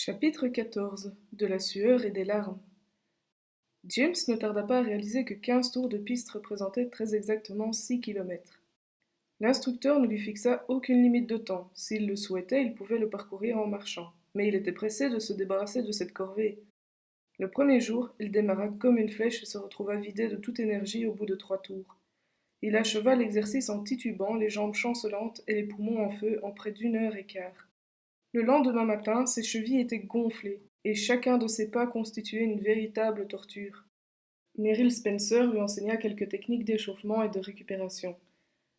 Chapitre 14. De la sueur et des larmes. James ne tarda pas à réaliser que 15 tours de piste représentaient très exactement 6 kilomètres. L'instructeur ne lui fixa aucune limite de temps. S'il le souhaitait, il pouvait le parcourir en marchant. Mais il était pressé de se débarrasser de cette corvée. Le premier jour, il démarra comme une flèche et se retrouva vidé de toute énergie au bout de 3 tours. Il acheva l'exercice en titubant, les jambes chancelantes et les poumons en feu en près d'une heure et quart. Le lendemain matin, ses chevilles étaient gonflées, et chacun de ses pas constituait une véritable torture. Meryl Spencer lui enseigna quelques techniques d'échauffement et de récupération.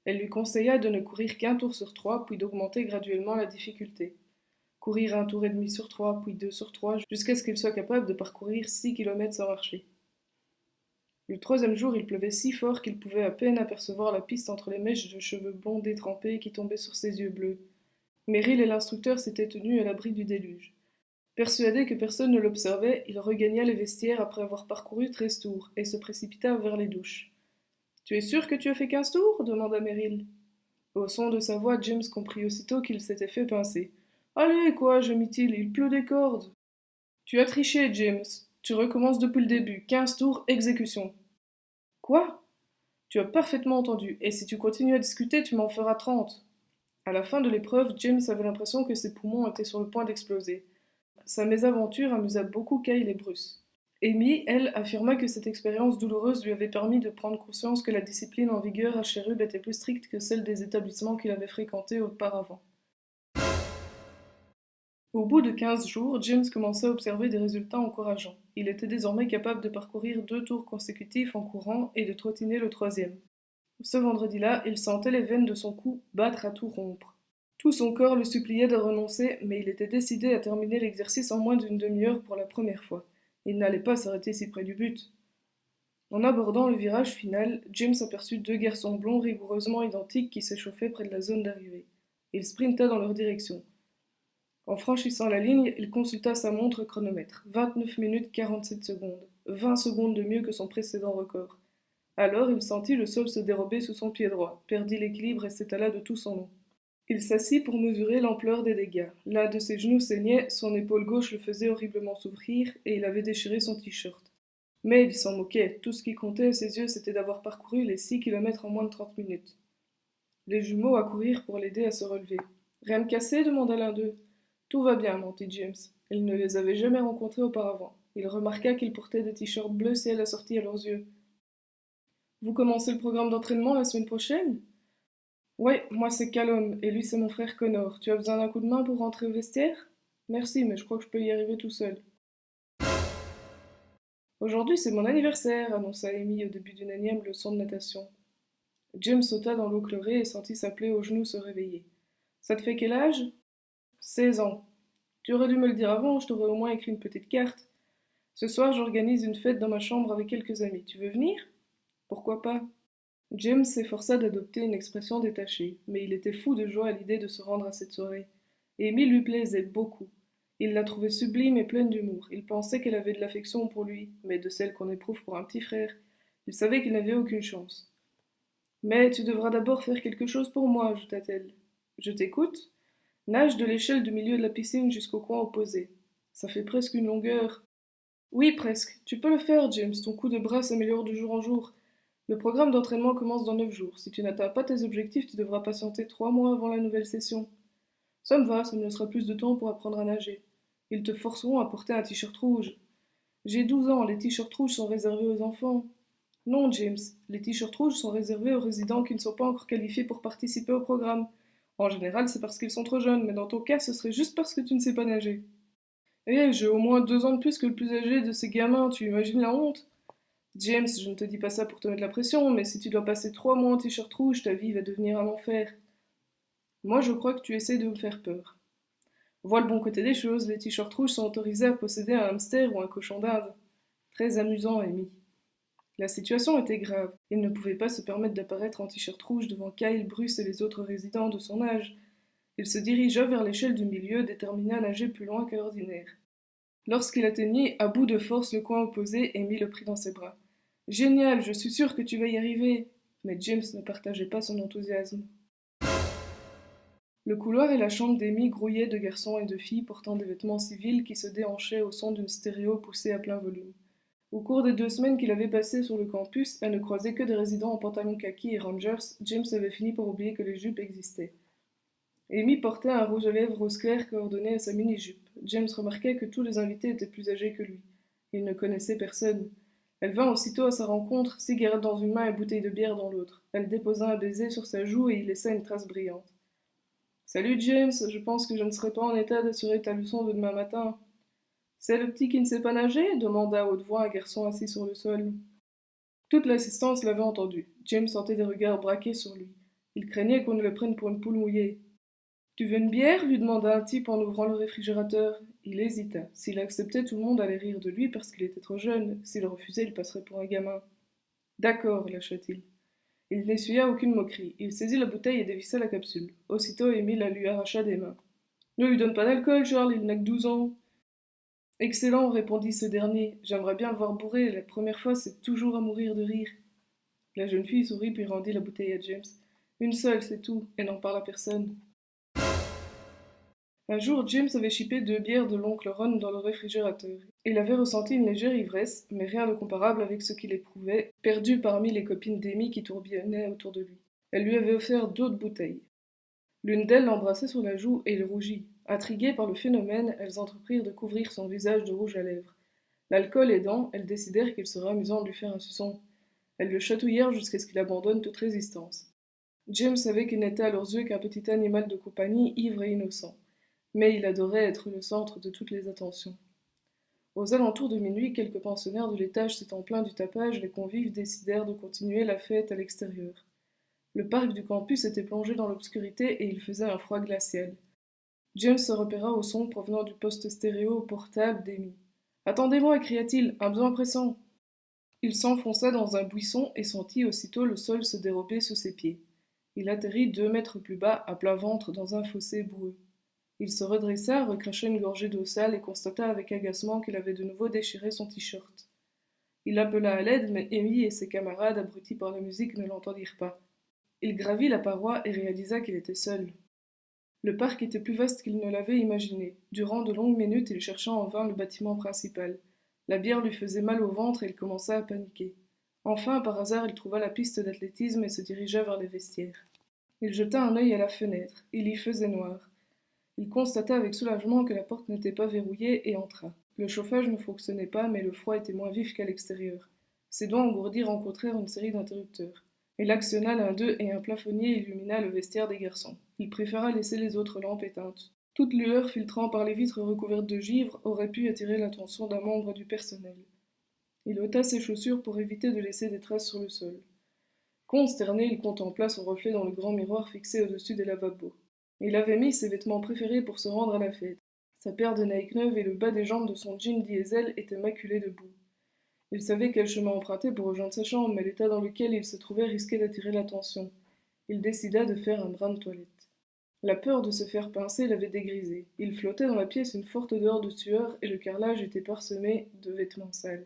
Elle lui conseilla de ne courir qu'un tour sur 3, puis d'augmenter graduellement la difficulté. Courir un tour et demi sur 3, puis 2 sur 3, jusqu'à ce qu'il soit capable de parcourir 6 kilomètres sans marcher. Le troisième jour, il pleuvait si fort qu'il pouvait à peine apercevoir la piste entre les mèches de cheveux blonds détrempés qui tombaient sur ses yeux bleus. Meryl et l'instructeur s'étaient tenus à l'abri du déluge. Persuadé que personne ne l'observait, il regagna les vestiaires après avoir parcouru 13 tours et se précipita vers les douches. Tu es sûr que tu as fait 15 tours demanda Meryl. Au son de sa voix, James comprit aussitôt qu'il s'était fait pincer. Allez, quoi, gémit-il, il pleut des cordes. Tu as triché, James. Tu recommences depuis le début. 15 tours, exécution. Quoi? Tu as parfaitement entendu, et si tu continues à discuter, tu m'en feras 30. À la fin de l'épreuve, James avait l'impression que ses poumons étaient sur le point d'exploser. Sa mésaventure amusa beaucoup Kyle et Bruce. Amy, elle, affirma que cette expérience douloureuse lui avait permis de prendre conscience que la discipline en vigueur à Cherub était plus stricte que celle des établissements qu'il avait fréquentés auparavant. Au bout de 15 jours, James commença à observer des résultats encourageants. Il était désormais capable de parcourir 2 tours consécutifs en courant et de trottiner le troisième. Ce vendredi-là, il sentait les veines de son cou battre à tout rompre. Tout son corps le suppliait de renoncer, mais il était décidé à terminer l'exercice en moins d'une demi-heure pour la première fois. Il n'allait pas s'arrêter si près du but. En abordant le virage final, James aperçut 2 garçons blonds rigoureusement identiques qui s'échauffaient près de la zone d'arrivée. Il sprinta dans leur direction. En franchissant la ligne, il consulta sa montre chronomètre. 29 minutes 47 secondes. 20 secondes de mieux que son précédent record. Alors il sentit le sol se dérober sous son pied droit, perdit l'équilibre et s'étala de tout son long. Il s'assit pour mesurer l'ampleur des dégâts. L'un de ses genoux saignait, son épaule gauche le faisait horriblement s'ouvrir, et il avait déchiré son t-shirt. Mais il s'en moquait, tout ce qui comptait à ses yeux c'était d'avoir parcouru les 6 kilomètres en moins de 30 minutes. Les jumeaux accourirent pour l'aider à se relever. Rien de cassé demanda l'un d'eux. Tout va bien, mentit James. Il ne les avait jamais rencontrés auparavant. Il remarqua qu'ils portaient des t-shirts bleu ciel assortis à leurs yeux. Vous commencez le programme d'entraînement la semaine prochaine? Ouais, moi c'est Callum, et lui c'est mon frère Connor. Tu as besoin d'un coup de main pour rentrer au vestiaire? Merci, mais je crois que je peux y arriver tout seul. Aujourd'hui c'est mon anniversaire, annonça Amy au début d'une énième leçon de natation. James sauta dans l'eau chlorée et sentit sa plaie au genou se réveiller. Ça te fait quel âge? 16 ans. Tu aurais dû me le dire avant, je t'aurais au moins écrit une petite carte. Ce soir j'organise une fête dans ma chambre avec quelques amis. Tu veux venir? Pourquoi pas? James s'efforça d'adopter une expression détachée, mais il était fou de joie à l'idée de se rendre à cette soirée. Amy lui plaisait beaucoup. Il la trouvait sublime et pleine d'humour. Il pensait qu'elle avait de l'affection pour lui, mais de celle qu'on éprouve pour un petit frère. Il savait qu'il n'avait aucune chance. Mais tu devras d'abord faire quelque chose pour moi, ajouta-t-elle. Je t'écoute. Nage de l'échelle du milieu de la piscine jusqu'au coin opposé. Ça fait presque une longueur. Oui, presque. Tu peux le faire, James. Ton coup de bras s'améliore de jour en jour. Le programme d'entraînement commence dans 9 jours. Si tu n'atteins pas tes objectifs, tu devras patienter 3 mois avant la nouvelle session. Ça me va, ça me laissera plus de temps pour apprendre à nager. Ils te forceront à porter un t-shirt rouge. J'ai 12 ans, les t-shirts rouges sont réservés aux enfants. Non, James, les t-shirts rouges sont réservés aux résidents qui ne sont pas encore qualifiés pour participer au programme. En général, c'est parce qu'ils sont trop jeunes, mais dans ton cas, ce serait juste parce que tu ne sais pas nager. Eh, j'ai au moins 2 ans de plus que le plus âgé de ces gamins, tu imagines la honte? James, je ne te dis pas ça pour te mettre la pression, mais si tu dois passer 3 mois en t-shirt rouge, ta vie va devenir un enfer. Moi, je crois que tu essaies de me faire peur. Vois le bon côté des choses, les t-shirts rouges sont autorisés à posséder un hamster ou un cochon d'Inde. Très amusant, Amy. La situation était grave. Il ne pouvait pas se permettre d'apparaître en t-shirt rouge devant Kyle, Bruce et les autres résidents de son âge. Il se dirigea vers l'échelle du milieu, déterminé à nager plus loin qu'à l'ordinaire. Lorsqu'il atteignit à bout de force le coin opposé, Amy le prit dans ses bras. Génial, je suis sûre que tu vas y arriver. Mais James ne partageait pas son enthousiasme. Le couloir et la chambre d'Amy grouillaient de garçons et de filles portant des vêtements civils qui se déhanchaient au son d'une stéréo poussée à plein volume. Au cours des 2 semaines qu'il avait passées sur le campus, à ne croiser que des résidents en pantalon kaki et Rangers, James avait fini par oublier que les jupes existaient. Amy portait un rouge à lèvres rose clair coordonné à sa mini-jupe. James remarquait que tous les invités étaient plus âgés que lui. Il ne connaissait personne. Elle vint aussitôt à sa rencontre, cigarette dans une main et bouteille de bière dans l'autre. Elle déposa un baiser sur sa joue et y laissa une trace brillante. Salut James, je pense que je ne serai pas en état d'assurer ta leçon de demain matin. C'est le petit qui ne sait pas nager demanda à haute voix un garçon assis sur le sol. Toute l'assistance l'avait entendu. James sentait des regards braqués sur lui. Il craignait qu'on ne le prenne pour une poule mouillée. Tu veux une bière lui demanda un type en ouvrant le réfrigérateur. Il hésita. S'il acceptait, tout le monde allait rire de lui parce qu'il était trop jeune. S'il refusait, il passerait pour un gamin. D'accord, lâcha-t-il. Il n'essuya aucune moquerie. Il saisit la bouteille et dévissa la capsule. Aussitôt, Émile la lui arracha des mains. Ne lui donne pas d'alcool, Charles, il n'a que 12 ans. Excellent, répondit ce dernier. J'aimerais bien le voir bourré. La première fois, c'est toujours à mourir de rire. La jeune fille sourit puis rendit la bouteille à James. Une seule, c'est tout, et n'en parle à personne. Un jour, James avait chipé 2 bières de l'oncle Ron dans le réfrigérateur. Il avait ressenti une légère ivresse, mais rien de comparable avec ce qu'il éprouvait, perdu parmi les copines d'Amy qui tourbillonnaient autour de lui. Elle lui avait offert d'autres bouteilles. L'une d'elles l'embrassait sur la joue et il rougit. Intriguées par le phénomène, elles entreprirent de couvrir son visage de rouge à lèvres. L'alcool aidant, elles décidèrent qu'il serait amusant de lui faire un suçon. Elles le chatouillèrent jusqu'à ce qu'il abandonne toute résistance. James savait qu'il n'était à leurs yeux qu'un petit animal de compagnie ivre et innocent. Mais il adorait être le centre de toutes les attentions. Aux alentours de minuit, quelques pensionnaires de l'étage s'étant plaints du tapage, les convives décidèrent de continuer la fête à l'extérieur. Le parc du campus était plongé dans l'obscurité et il faisait un froid glacial. James se repéra au son provenant du poste stéréo portable d'Amy. Attendez-moi, cria-t-il, un besoin pressant. Il s'enfonça dans un buisson et sentit aussitôt le sol se dérober sous ses pieds. Il atterrit 2 mètres plus bas, à plat ventre, dans un fossé boueux. Il se redressa, recracha une gorgée d'eau sale et constata avec agacement qu'il avait de nouveau déchiré son t-shirt. Il appela à l'aide, mais Amy et ses camarades, abrutis par la musique, ne l'entendirent pas. Il gravit la paroi et réalisa qu'il était seul. Le parc était plus vaste qu'il ne l'avait imaginé. Durant de longues minutes, il chercha en vain le bâtiment principal. La bière lui faisait mal au ventre et il commença à paniquer. Enfin, par hasard, il trouva la piste d'athlétisme et se dirigea vers les vestiaires. Il jeta un œil à la fenêtre. Il y faisait noir. Il constata avec soulagement que la porte n'était pas verrouillée et entra. Le chauffage ne fonctionnait pas, mais le froid était moins vif qu'à l'extérieur. Ses doigts engourdis rencontrèrent une série d'interrupteurs. Il actionna l'un d'eux et un plafonnier illumina le vestiaire des garçons. Il préféra laisser les autres lampes éteintes. Toute lueur filtrant par les vitres recouvertes de givre aurait pu attirer l'attention d'un membre du personnel. Il ôta ses chaussures pour éviter de laisser des traces sur le sol. Consterné, il contempla son reflet dans le grand miroir fixé au-dessus des lavabos. Il avait mis ses vêtements préférés pour se rendre à la fête. Sa paire de Nike neuve et le bas des jambes de son jean diesel étaient maculés de boue. Il savait quel chemin emprunter pour rejoindre sa chambre, mais l'état dans lequel il se trouvait risquait d'attirer l'attention. Il décida de faire un brin de toilette. La peur de se faire pincer l'avait dégrisé. Il flottait dans la pièce une forte odeur de sueur et le carrelage était parsemé de vêtements sales.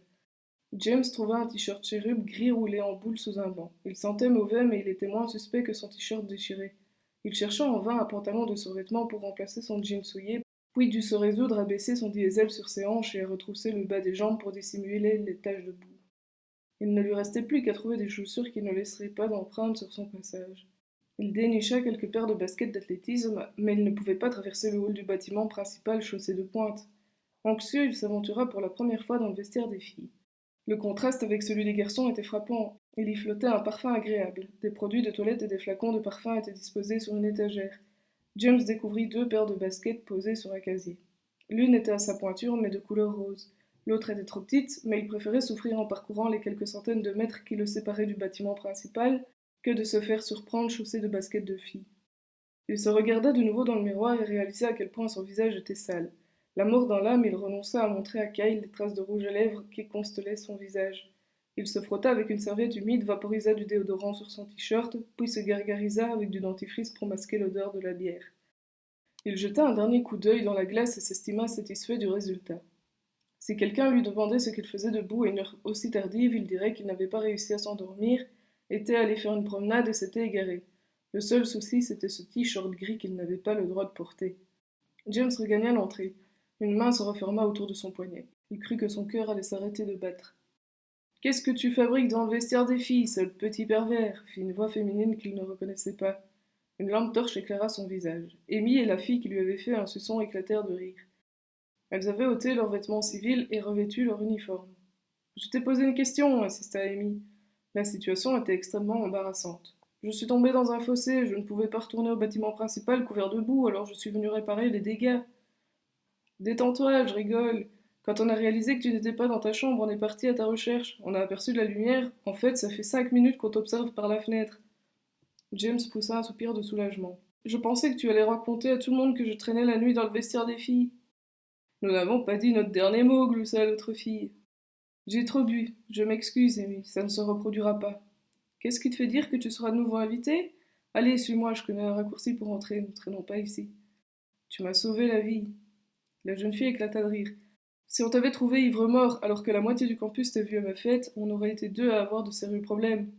James trouva un t-shirt chérub gris roulé en boule sous un banc. Il sentait mauvais, mais il était moins suspect que son t-shirt déchiré. Il chercha en vain un pantalon de survêtement pour remplacer son jean souillé, puis dut se résoudre à baisser son diesel sur ses hanches et à retrousser le bas des jambes pour dissimuler les taches de boue. Il ne lui restait plus qu'à trouver des chaussures qui ne laisseraient pas d'empreinte sur son passage. Il dénicha quelques paires de baskets d'athlétisme, mais il ne pouvait pas traverser le hall du bâtiment principal chaussé de pointe. Anxieux, il s'aventura pour la première fois dans le vestiaire des filles. Le contraste avec celui des garçons était frappant. Il y flottait un parfum agréable. Des produits de toilette et des flacons de parfum étaient disposés sur une étagère. James découvrit 2 paires de baskets posées sur un casier. L'une était à sa pointure, mais de couleur rose. L'autre était trop petite, mais il préférait souffrir en parcourant les quelques centaines de mètres qui le séparaient du bâtiment principal que de se faire surprendre chaussé de baskets de filles. Il se regarda de nouveau dans le miroir et réalisa à quel point son visage était sale. La mort dans l'âme, il renonça à montrer à Kyle les traces de rouge à lèvres qui constellaient son visage. Il se frotta avec une serviette humide, vaporisa du déodorant sur son t-shirt, puis se gargarisa avec du dentifrice pour masquer l'odeur de la bière. Il jeta un dernier coup d'œil dans la glace et s'estima satisfait du résultat. Si quelqu'un lui demandait ce qu'il faisait debout à une heure aussi tardive, il dirait qu'il n'avait pas réussi à s'endormir, était allé faire une promenade et s'était égaré. Le seul souci, c'était ce t-shirt gris qu'il n'avait pas le droit de porter. James regagna l'entrée. Une main se referma autour de son poignet. Il crut que son cœur allait s'arrêter de battre. Qu'est-ce que tu fabriques dans le vestiaire des filles, sale petit pervers fit une voix féminine qu'il ne reconnaissait pas. Une lampe torche éclaira son visage. Amy et la fille qui lui avait fait un suçon éclatèrent de rire. Elles avaient ôté leurs vêtements civils et revêtu leur uniforme. Je t'ai posé une question, insista Amy. La situation était extrêmement embarrassante. Je suis tombée dans un fossé, je ne pouvais pas retourner au bâtiment principal couvert de boue, alors je suis venue réparer les dégâts. Détends-toi, je rigole. Quand on a réalisé que tu n'étais pas dans ta chambre, on est parti à ta recherche. On a aperçu de la lumière. En fait, ça fait 5 minutes qu'on t'observe par la fenêtre. James poussa un soupir de soulagement. Je pensais que tu allais raconter à tout le monde que je traînais la nuit dans le vestiaire des filles. Nous n'avons pas dit notre dernier mot, gloussa l'autre fille. J'ai trop bu. Je m'excuse, Amy. Ça ne se reproduira pas. Qu'est-ce qui te fait dire que tu seras de nouveau invité? Allez, suis-moi, je connais un raccourci pour entrer. Ne traînons pas ici. Tu m'as sauvé la vie. La jeune fille éclata de rire. Si on t'avait trouvé ivre mort alors que la moitié du campus t'a vu à ma fête, on aurait été deux à avoir de sérieux problèmes.